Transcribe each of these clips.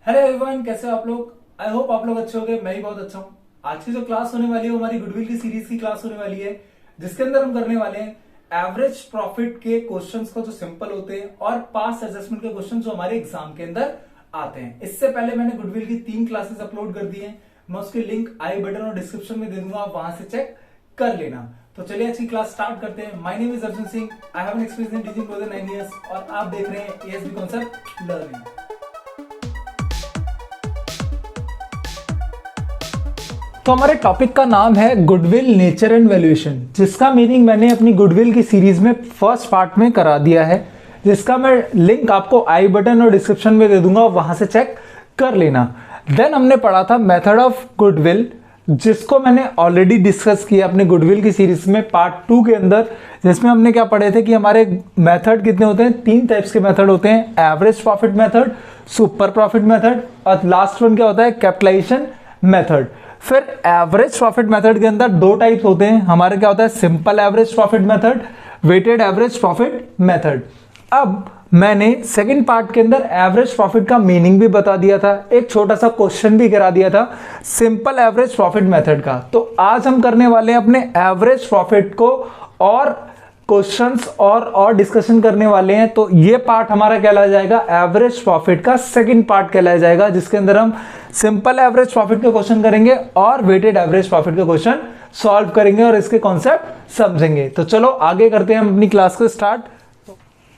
Hello everyone, कैसे हो आप लोग। आई होप आप लोग अच्छे होंगे। मैं भी बहुत अच्छा हूँ। आज की जो क्लास होने वाली है वो हमारी गुडविल की सीरीज की क्लास होने वाली है, जिसके अंदर हम करने वाले हैं एवरेज प्रॉफिट के क्वेश्चंस को जो सिंपल होते हैं और पास एडजस्टमेंट के क्वेश्चन जो हमारे एग्जाम के अंदर आते हैं। इससे पहले मैंने गुडविल की 3 क्लासेस अपलोड कर दी है। मैं उसकी लिंक आई बटन और डिस्क्रिप्शन में दे दूंगा, आप वहां से चेक कर लेना। तो चलिए आज की क्लास स्टार्ट करते हैं। My name is Arjun Singh. I have an experience in teaching more than 9 years और आप देख रहे हैं एएसबी कॉन्सेप्ट लर्निंग। तो हमारे टॉपिक का नाम है गुडविल नेचर एंड वैल्यूएशन, जिसका मीनिंग मैंने अपनी गुडविल की सीरीज में फर्स्ट पार्ट में करा दिया है, जिसका मैं लिंक आपको आई बटन और डिस्क्रिप्शन में दे दूंगा, वहां से चेक कर लेना। देन हमने पढ़ा था मेथड ऑफ गुडविल, जिसको मैंने ऑलरेडी डिस्कस किया अपने गुडविल की सीरीज में पार्ट 2 के अंदर, जिसमें हमने क्या पढ़े थे कि हमारे मेथड कितने होते हैं। 3 टाइप्स के मेथड होते हैं, average profit method, super profit method और लास्ट वन क्या होता है, कैपिटलाइजेशन मेथड। फिर एवरेज प्रॉफिट मेथड के अंदर 2 टाइप्स होते हैं हमारे, क्या होता है, simple average profit method, weighted average profit method. अब मैंने सेकंड पार्ट के अंदर एवरेज प्रॉफिट का मीनिंग भी बता दिया था, एक छोटा सा क्वेश्चन भी करा दिया था सिंपल एवरेज प्रॉफिट मेथड का। तो आज हम करने वाले हैं अपने एवरेज प्रॉफिट को और क्वेश्चंस और डिस्कशन करने वाले हैं। तो ये पार्ट हमारा कहलाया जाएगा एवरेज प्रॉफिट का सेकंड पार्ट कहलाया जाएगा, जिसके अंदर हम सिंपल एवरेज प्रॉफिट के क्वेश्चन करेंगे और वेटेड एवरेज प्रॉफिट के क्वेश्चन सॉल्व करेंगे और इसके कॉन्सेप्ट समझेंगे। तो चलो आगे करते हैं हम अपनी क्लास को स्टार्ट।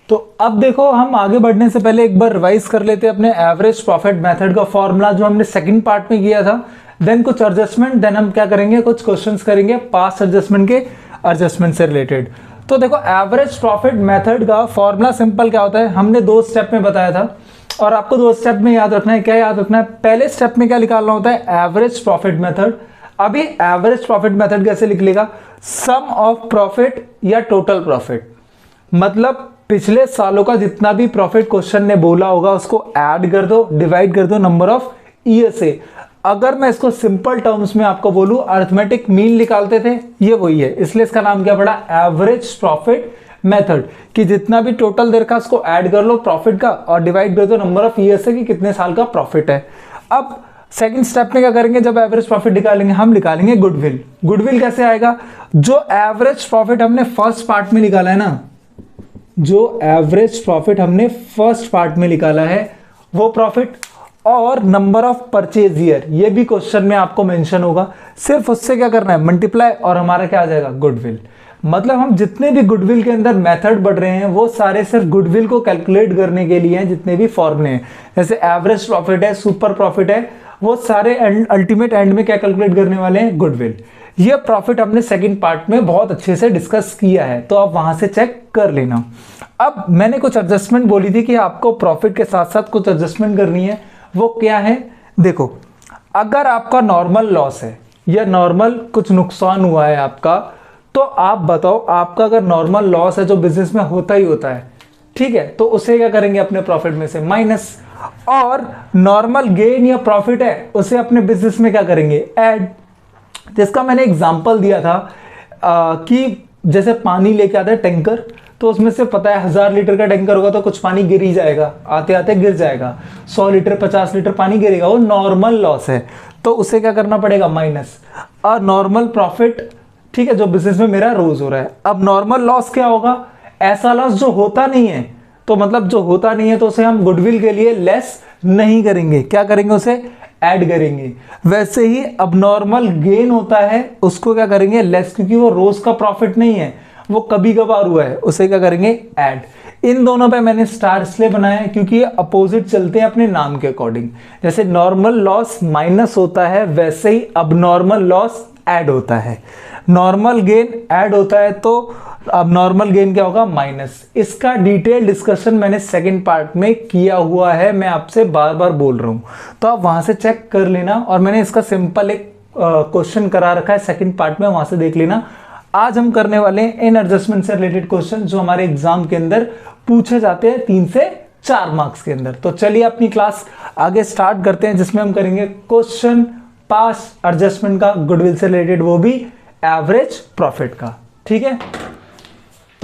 तो अब देखो, हम आगे बढ़ने से पहले एक बार रिवाइज कर लेते हैं अपने एवरेज प्रॉफिट मेथड का फॉर्मूला जो हमने सेकंड पार्ट में किया था। देन कुछ एडजस्टमेंट, देन हम क्या करेंगे, कुछ क्वेश्चंस करेंगे पास्ट एडजस्टमेंट के एडजस्टमेंट से रिलेटेड। तो देखो, एवरेज प्रॉफिट मेथड का फॉर्मूला सिंपल क्या होता है, हमने 2 स्टेप में बताया था और आपको 2 स्टेप में याद रखना है। क्या याद रखना है, पहले स्टेप में क्या निकालना होता है, एवरेज प्रॉफिट मेथड। अभी एवरेज प्रॉफिट मेथड कैसे लिख लेगा, सम ऑफ प्रॉफिट या टोटल प्रॉफिट, मतलब पिछले सालों का जितना भी प्रॉफिट क्वेश्चन ने बोला होगा उसको ऐड कर दो, डिवाइड कर दो नंबर ऑफ ईयर से। अगर मैं इसको सिंपल टर्म्स में आपको बोलूं, अरिथमेटिक मीन निकालते थे, ये वही है, इसलिए इसका नाम क्या पड़ा, एवरेज प्रॉफिट मेथड, कि जितना भी टोटल देर का उसको ऐड कर लो प्रॉफिट का और डिवाइड कर दो नंबर ऑफ ईयर से कि कितने साल का प्रॉफिट है। अब सेकंड स्टेप में क्या करेंगे, जब एवरेज प्रॉफिट निकालेंगे हम निकालेंगे गुडविल। गुडविल कैसे आएगा, जो एवरेज प्रॉफिट हमने फर्स्ट पार्ट में निकाला है ना, जो एवरेज प्रॉफिट हमने फर्स्ट पार्ट में निकाला है वो प्रॉफिट और नंबर ऑफ परचेज ईयर, ये भी क्वेश्चन में आपको मेंशन होगा, सिर्फ उससे क्या करना है, मल्टीप्लाई, और हमारा क्या आ जाएगा, गुडविल। मतलब हम जितने भी गुडविल के अंदर मेथड बढ़ रहे हैं वो सारे सिर्फ गुडविल को कैलकुलेट करने के लिए हैं। जितने भी फॉर्मूले हैं, जैसे एवरेज प्रॉफिट है, सुपर प्रॉफिट है, वो सारे अल्टीमेट एंड में क्या कैलकुलेट करने वाले हैं, गुडविल। ये प्रॉफिट हमने सेकंड पार्ट में बहुत अच्छे से डिस्कस किया है, तो आप वहां से चेक कर लेना। अब मैंने कुछ एडजस्टमेंट बोली थी कि आपको प्रॉफिट के साथ साथ कुछ एडजस्टमेंट करनी है, वो क्या है, देखो, अगर आपका नॉर्मल लॉस है या नॉर्मल कुछ नुकसान हुआ है आपका, तो आप बताओ, आपका अगर नॉर्मल लॉस है जो बिजनेस में होता ही होता है, ठीक है, तो उसे क्या करेंगे, अपने प्रॉफिट में से माइनस, और नॉर्मल गेन या प्रॉफिट है उसे अपने बिजनेस में क्या करेंगे, ऐड। जिसका मैंने एग्जांपल दिया था कि जैसे पानी लेके आता है टैंकर, तो उसमें से पता है 1000 लीटर का टैंकर होगा तो कुछ पानी गिर ही जाएगा, आते आते गिर जाएगा, 100 लीटर 50 लीटर पानी गिरेगा, वो नॉर्मल लॉस है, तो उसे क्या करना पड़ेगा, माइनस। और नॉर्मल प्रॉफिट, ठीक है, जो बिजनेस में मेरा रोज हो रहा है। अब नॉर्मल लॉस क्या होगा, ऐसा लॉस जो होता नहीं है, तो मतलब जो होता नहीं है तो उसे हम गुडविल के लिए लेस नहीं करेंगे, क्या करेंगे, उसे ऐड करेंगे। वैसे ही अब नॉर्मल गेन होता है, उसको क्या करेंगे, लेस, क्योंकि वो रोज का प्रॉफिट नहीं है, वो कभी कभार हुआ है, उसे क्या करेंगे, ऐड। इन दोनों पे मैंने स्टार इसलिए बनाया है क्योंकि ये अपोजिट चलते हैं अपने नाम के अकॉर्डिंग। जैसे नॉर्मल लॉस माइनस होता है, वैसे ही अब नॉर्मल लॉस ऐड होता है। नॉर्मल गेन ऐड होता है तो अब नॉर्मल गेन क्या होगा, माइनस। इसका डिटेल डिस्कशन मैंने सेकंड पार्ट में किया हुआ है, मैं आपसे बार बार बोल रहा हूं, तो आप वहां से चेक कर लेना। और मैंने इसका सिंपल एक क्वेश्चन करा रखा है सेकंड पार्ट में, वहां से देख लेना। आज हम करने वाले हैं इन एडजस्टमेंट से रिलेटेड क्वेश्चन जो हमारे एग्जाम के अंदर पूछे जाते हैं 3 से 4 मार्क्स के अंदर। तो चलिए अपनी क्लास आगे स्टार्ट करते हैं, जिसमें हम करेंगे क्वेश्चन पास एडजस्टमेंट का गुडविल से रिलेटेड, वो भी एवरेज प्रॉफिट का, ठीक है।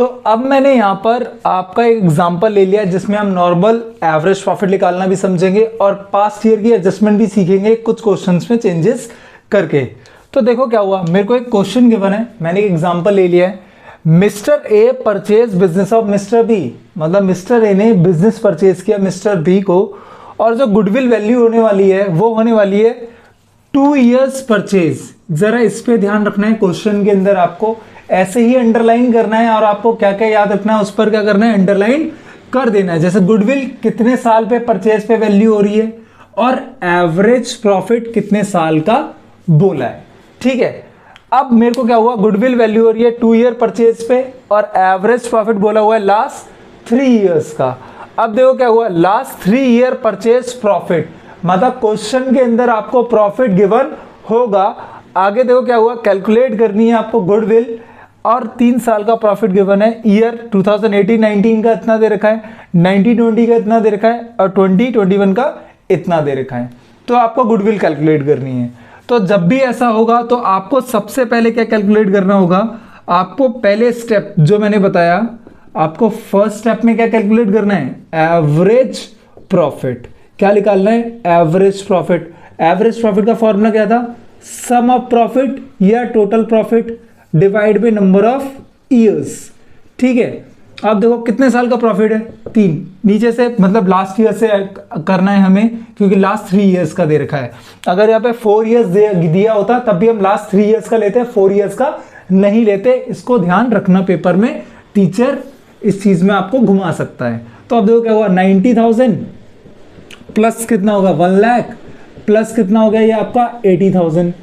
तो अब मैंने यहाँ पर आपका एक एग्जांपल ले लिया जिसमें हम नॉर्मल एवरेज प्रॉफिट निकालना भी समझेंगे और पास्ट ईयर की एडजस्टमेंट भी सीखेंगे कुछ क्वेश्चंस में चेंजेस करके। तो देखो क्या हुआ, मेरे को एक क्वेश्चन गिवन है, मैंने एक एग्जांपल ले लिया है। Mister A purchase business of mister B, मतलब मिस्टर ए ने बिजनेस परचेज किया मिस्टर बी को, और जो गुडविल वैल्यू होने वाली है वो होने वाली है 2 years परचेज। जरा इस पे ध्यान रखना है, क्वेश्चन के अंदर आपको ऐसे ही अंडरलाइन करना है और आपको क्या क्या याद रखना है उस पर क्या करना है, अंडरलाइन कर देना है। जैसे गुडविल कितने साल पे परचेज पे वैल्यू हो रही है और एवरेज प्रॉफिट कितने साल का बोला है, ठीक है। अब मेरे को क्या हुआ, गुडविल वैल्यू हो रही है 2 year परचेज पे और एवरेज प्रॉफिट बोला हुआ है लास्ट 3 years का। अब देखो क्या हुआ, लास्ट 3 year परचेज प्रॉफिट, मतलब क्वेश्चन के अंदर आपको प्रॉफिट गिवन होगा। आगे देखो क्या हुआ, कैलकुलेट करनी है आपको गुडविल और 3 साल का प्रॉफिट गिवन है। ईयर 2018-19 का इतना दे रखा है, 1920 का इतना दे रखा है और 2021 का इतना दे रखा है। तो आपको गुडविल कैलकुलेट करनी है। तो जब भी ऐसा होगा तो आपको सबसे पहले क्या कैलकुलेट करना होगा, आपको पहले स्टेप जो मैंने बताया, आपको फर्स्ट स्टेप में क्या कैलकुलेट करना है, एवरेज प्रॉफिट। क्या निकालना है, एवरेज प्रॉफिट। एवरेज प्रॉफिट का फॉर्मूला क्या था, सम ऑफ प्रॉफिट या total profit divide by number of years, ठीक है। अब देखो कितने साल का प्रॉफिट है, 3, नीचे से मतलब लास्ट ईयर से करना है हमें क्योंकि लास्ट 3 years का दे रखा है। अगर यहाँ पे 4 years दिया होता तब भी हम लास्ट 3 years का लेते हैं, 4 years का नहीं लेते। इसको ध्यान रखना, पेपर में टीचर इस चीज में आपको घुमा सकता है। तो अब देखो क्या हुआ, 90,000 प्लस कितना होगा 1 लाख प्लस कितना हो गया ये आपका 80,000।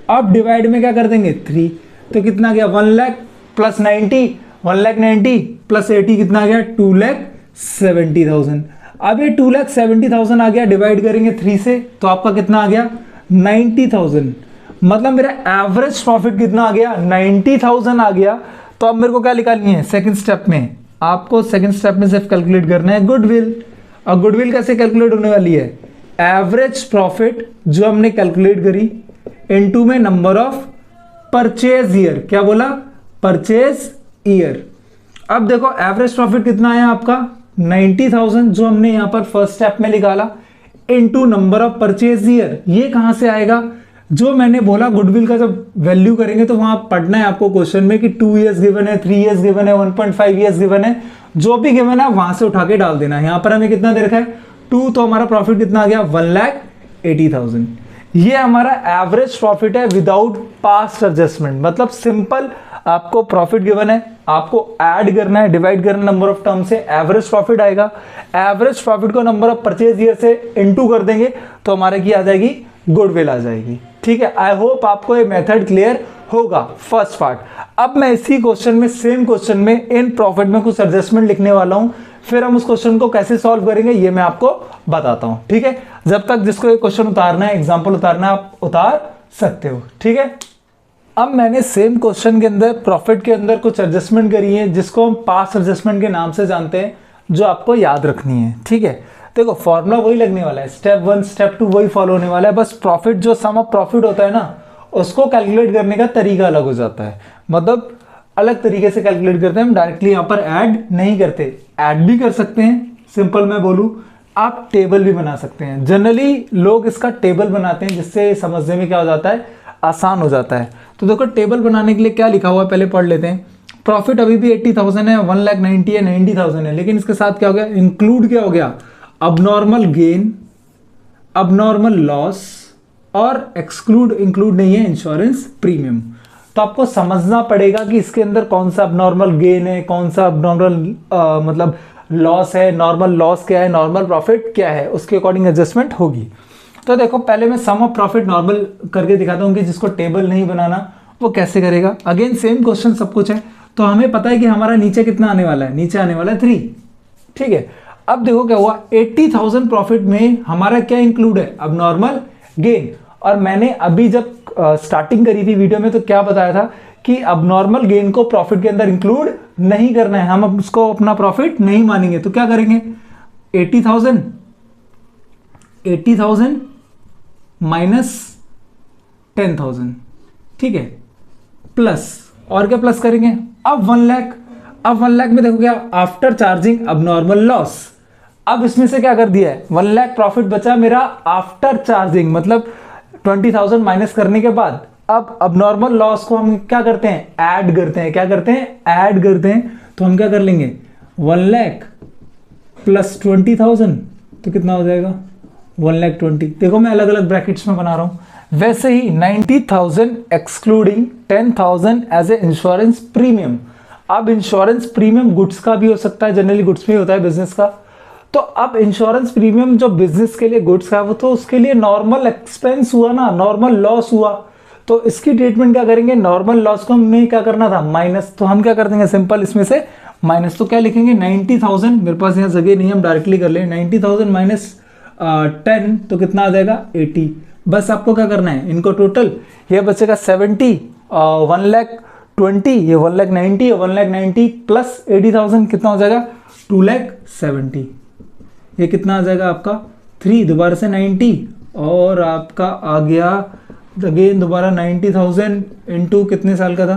अब डिवाइड में क्या कर देंगे 3, तो कितना गया 1 लाख प्लस 90, 1,90,000 प्लस 80 कितना आ गया 2,70,000। अब ये 2,70,000 आ गया, डिवाइड करेंगे 3 से तो आपका कितना आ गया 90,000। मतलब मेरा एवरेज प्रॉफिट कितना आ गया 90,000 आ गया। तो अब मेरे को क्या निकालनी है, सेकंड स्टेप में आपको सेकंड स्टेप में सिर्फ कैलकुलेट करना है गुडविल। और गुडविल कैसे कैलकुलेट होने वाली है, एवरेज प्रॉफिट जो हमने कैलकुलेट करी इनटू में नंबर ऑफ परचेज ईयर। क्या बोला, परचेज ईयर। अब देखो एवरेज प्रॉफिट कितना आया आपका 90,000 जो हमने यहां पर फर्स्ट स्टेप में निकाला, into number of purchase year. ये कहां से आएगा, जो मैंने बोला गुडविल का जब वैल्यू करेंगे तो वहां पढ़ना है आपको क्वेश्चन में कि 2 years गिवन है, 3 years गिवन है, 1.5 years गिवन है, जो भी गिवन है वहां से उठा के डाल देना है। यहां पर हमें कितना दे रखा है 2, तो हमारा प्रॉफिट कितना आ गया 1,80,000। ये हमारा एवरेज प्रॉफिट है विदाउट पास्ट एडजस्टमेंट। मतलब सिंपल, आपको प्रॉफिट गिवन है, आपको ऐड करना है, डिवाइड करना नंबर ऑफ टर्म से, एवरेज प्रॉफिट आएगा। एवरेज प्रॉफिट को नंबर ऑफ परचेज ईयर से इनटू कर देंगे तो हमारे की आ जाएगी गुडविल आ जाएगी, ठीक है। आई होप आपको ये मेथड क्लियर होगा फर्स्ट पार्ट। अब मैं इसी क्वेश्चन में, सेम क्वेश्चन में इन प्रॉफिट में कुछ एडजस्टमेंट लिखने वाला हूं, फिर हम उस क्वेश्चन को कैसे सॉल्व करेंगे ये मैं आपको बताता हूं, ठीक है। जब तक जिसको ये क्वेश्चन उतारना है, एग्जांपल उतारना है, आप उतार सकते हो, ठीक है। अब मैंने सेम क्वेश्चन के अंदर प्रॉफिट के अंदर कुछ एडजस्टमेंट करी है जिसको हम पास्ट एडजस्टमेंट के नाम से जानते हैं, जो आपको याद रखनी है, ठीक है। देखो फॉर्मूला वही लगने वाला है, स्टेप 1 स्टेप 2 वही फॉलो होने वाला है, बस प्रॉफिट जो सम ऑफ प्रॉफिट होता है ना उसको कैलकुलेट करने का तरीका अलग हो जाता है। मतलब अलग तरीके से कैलकुलेट करते हैं, हम डायरेक्टली यहाँ पर ऐड नहीं करते। ऐड भी कर सकते हैं, सिंपल मैं बोलूँ आप टेबल भी बना सकते हैं। जनरली लोग इसका टेबल बनाते हैं जिससे समझने में क्या हो जाता है, आसान हो जाता है। तो देखो टेबल बनाने के लिए क्या लिखा हुआ है पहले पढ़ लेते हैं। प्रॉफिट अभी भी 80,000 है, 1,90,000 है, 90,000 है, लेकिन इसके साथ क्या हो गया, इंक्लूड क्या हो गया, अबनॉर्मल गेन, अबनॉर्मल लॉस और एक्सक्लूड, इंक्लूड नहीं है इंश्योरेंस प्रीमियम। तो आपको समझना पड़ेगा कि इसके अंदर कौन सा अबनॉर्मल गेन है, कौन सा अबनॉर्मल मतलब लॉस है, नॉर्मल लॉस क्या है, नॉर्मल प्रॉफिट क्या है, उसके अकॉर्डिंग एडजस्टमेंट होगी। तो देखो पहले मैं सम ऑफ प्रॉफिट नॉर्मल करके दिखाता हूँ कि जिसको टेबल नहीं बनाना वो कैसे करेगा। अगेन सेम क्वेश्चन सब कुछ है, तो हमें पता है कि हमारा नीचे कितना आने वाला है, नीचे आने वाला है 3, ठीक है। अब देखो क्या हुआ, 80,000 प्रॉफिट में हमारा क्या इंक्लूड है, अब नॉर्मल गेन। और मैंने अभी जब स्टार्टिंग करी थी वीडियो में तो क्या बताया था कि अब नॉर्मल गेन को प्रॉफिट के अंदर इंक्लूड नहीं करना है, हम उसको अपना प्रॉफिट नहीं मानेंगे। तो क्या करेंगे, 80,000 माइनस 10,000, ठीक है, प्लस और क्या प्लस करेंगे, अब 1 लाख। अब 1 लाख में देखो क्या, आफ्टर चार्जिंग अब नॉर्मल लॉस। अब इसमें से क्या कर दिया है, 1 लाख प्रॉफिट बचा मेरा आफ्टर चार्जिंग, मतलब 20,000 माइनस करने के बाद। अब नॉर्मल लॉस को हम क्या करते हैं, ऐड करते हैं। क्या करते हैं, ऐड करते हैं। तो हम क्या कर लेंगे, 1 लाख प्लस 20,000 तो कितना हो जाएगा, 1,20,000। देखो मैं अलग अलग ब्रैकेट्स में बना रहा हूं। वैसे ही 90,000 excluding 10,000 as a insurance premium. अब इंश्योरेंस प्रीमियम गुड्स का भी हो सकता है, जनरली गुड्स में होता है बिजनेस का। तो अब इंश्योरेंस प्रीमियम जो बिजनेस के लिए गुड्स का, वो तो उसके लिए नॉर्मल एक्सपेंस हुआ ना, नॉर्मल लॉस हुआ। तो इसकी ट्रीटमेंट क्या करेंगे, नॉर्मल लॉस को हमें क्या करना था, माइनस। तो हम क्या कर देंगे, सिंपल इसमें से माइनस। तो क्या लिखेंगे, 90,000, मेरे पास यहाँ जगह नहीं, हम डायरेक्टली कर लें। 90,000 माइनस 10 तो कितना आ जाएगा, 80। बस आपको क्या करना है, इनको टोटल, ये बचेगा 70, 1,20,000, ये 1,90,000, 1,90,000 प्लस 80,000 कितना हो जाएगा, 2,70,000। ये कितना आ जाएगा आपका 3, दोबारा से 90, और आपका आ गया अगेन दोबारा 90,000 इंटू कितने साल का था,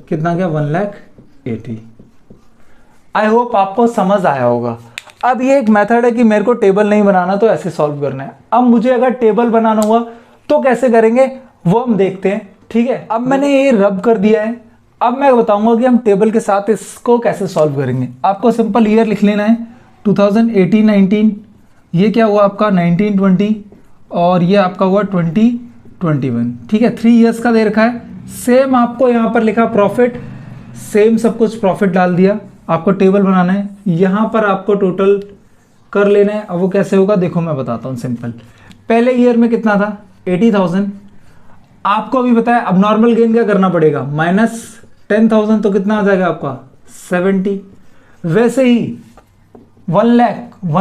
कितना गया, 1,80,000। आई होप आपको समझ आया होगा। अब ये एक मेथड है कि मेरे को टेबल नहीं बनाना तो ऐसे सॉल्व करना है। अब मुझे अगर टेबल बनाना हुआ तो कैसे करेंगे वो हम देखते हैं, ठीक है। अब मैंने ये रब कर दिया है। अब मैं बताऊंगा कि हम टेबल के साथ इसको कैसे सॉल्व करेंगे। आपको सिंपल ईयर लिख लेना है, 2018-19, ये क्या हुआ आपका 19-20, और ये आपका हुआ 20-21, ठीक है। 3 ईयर्स का दे रखा है। सेम आपको यहाँ पर लिखा प्रॉफिट, सेम सब कुछ प्रॉफिट डाल दिया। आपको टेबल बनाना है, यहाँ पर आपको टोटल कर लेना है। अब वो कैसे होगा देखो मैं बताता हूँ सिंपल। पहले ईयर में कितना था, 80,000। आपको अभी बताया, अब नॉर्मल गेन क्या करना पड़ेगा, माइनस 10,000 तो कितना आ जाएगा आपका 70। वैसे ही 1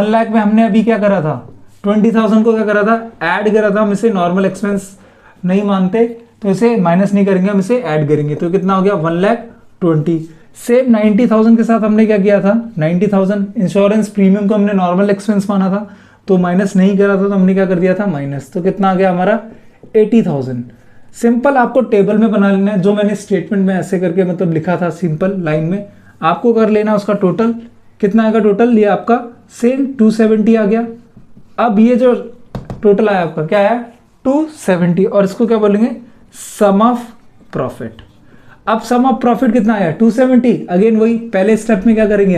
लाख में हमने अभी क्या करा था, 20,000 को क्या करा था, ऐड करा था। हम इसे नॉर्मल एक्सपेंस नहीं मानते तो इसे माइनस नहीं करेंगे, हम इसे ऐड करेंगे। तो कितना हो गया 1,20,000। सेम 90,000 के साथ हमने क्या किया था, 90,000 इंश्योरेंस प्रीमियम को हमने नॉर्मल एक्सपेंस माना था तो माइनस नहीं करा था, तो हमने क्या कर दिया था माइनस। तो कितना आ गया हमारा 80,000। सिंपल आपको टेबल में बना लेना है, जो मैंने स्टेटमेंट में ऐसे करके मतलब लिखा था सिंपल लाइन में, आपको कर लेना उसका टोटल। कितना आएगा टोटल, ये आपका सेम 270 आ गया। अब ये जो टोटल आया आपका क्या आया 270, और इसको क्या बोलेंगे, सम ऑफ प्रॉफिट। अब सम ऑफ प्रॉफिट कितना आया 270। अगेन वही पहले स्टेप में क्या करेंगे,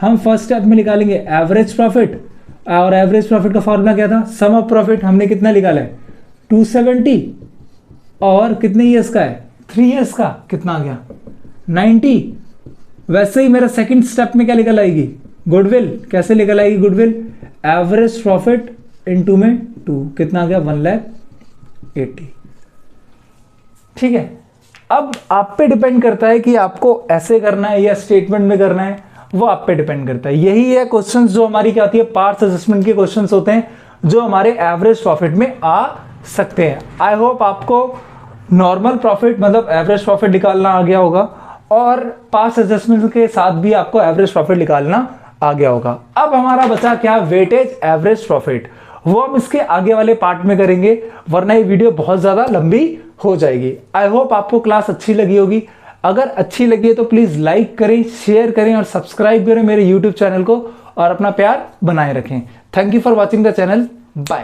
हम फर्स्ट स्टेप में निकालेंगे एवरेज प्रॉफिट, और एवरेज प्रॉफिट का फॉर्मूला क्या था, सम ऑफ प्रॉफिट। हमने कितना निकाला है 270, और कितने ईयर्स का है 3 ईयर्स का, कितना आ गया 90। वैसे ही मेरा सेकंड स्टेप में क्या निकल आएगी, गुडविल। कैसे निकल आएगी गुडविल, एवरेज प्रॉफिट इनटू में 2, कितना आ गया 1,80,000, ठीक है। अब आप पे डिपेंड करता है कि आपको ऐसे करना है या स्टेटमेंट में करना है, वो आप पे डिपेंड करता है। यही है क्वेश्चंस जो हमारी क्या होती है, पार्ट्स एडजस्टमेंट के क्वेश्चंस होते हैं जो हमारे एवरेज प्रॉफिट में आ सकते हैं। आई होप आपको नॉर्मल प्रॉफिट मतलब एवरेज प्रॉफिट निकालना आ गया होगा, और पास्ट एडजस्टमेंट के साथ भी आपको एवरेज प्रॉफिट निकालना आ गया होगा। अब हमारा बचा क्या, वेटेज एवरेज प्रॉफिट। वो हम इसके आगे वाले पार्ट में करेंगे, वरना ये वीडियो बहुत ज्यादा लंबी हो जाएगी। आई होप आपको क्लास अच्छी लगी होगी। अगर अच्छी लगी है तो प्लीज लाइक करें, शेयर करें और सब्सक्राइब करें मेरे यूट्यूब चैनल को, और अपना प्यार बनाए रखें। Thank you for watching the channel, bye.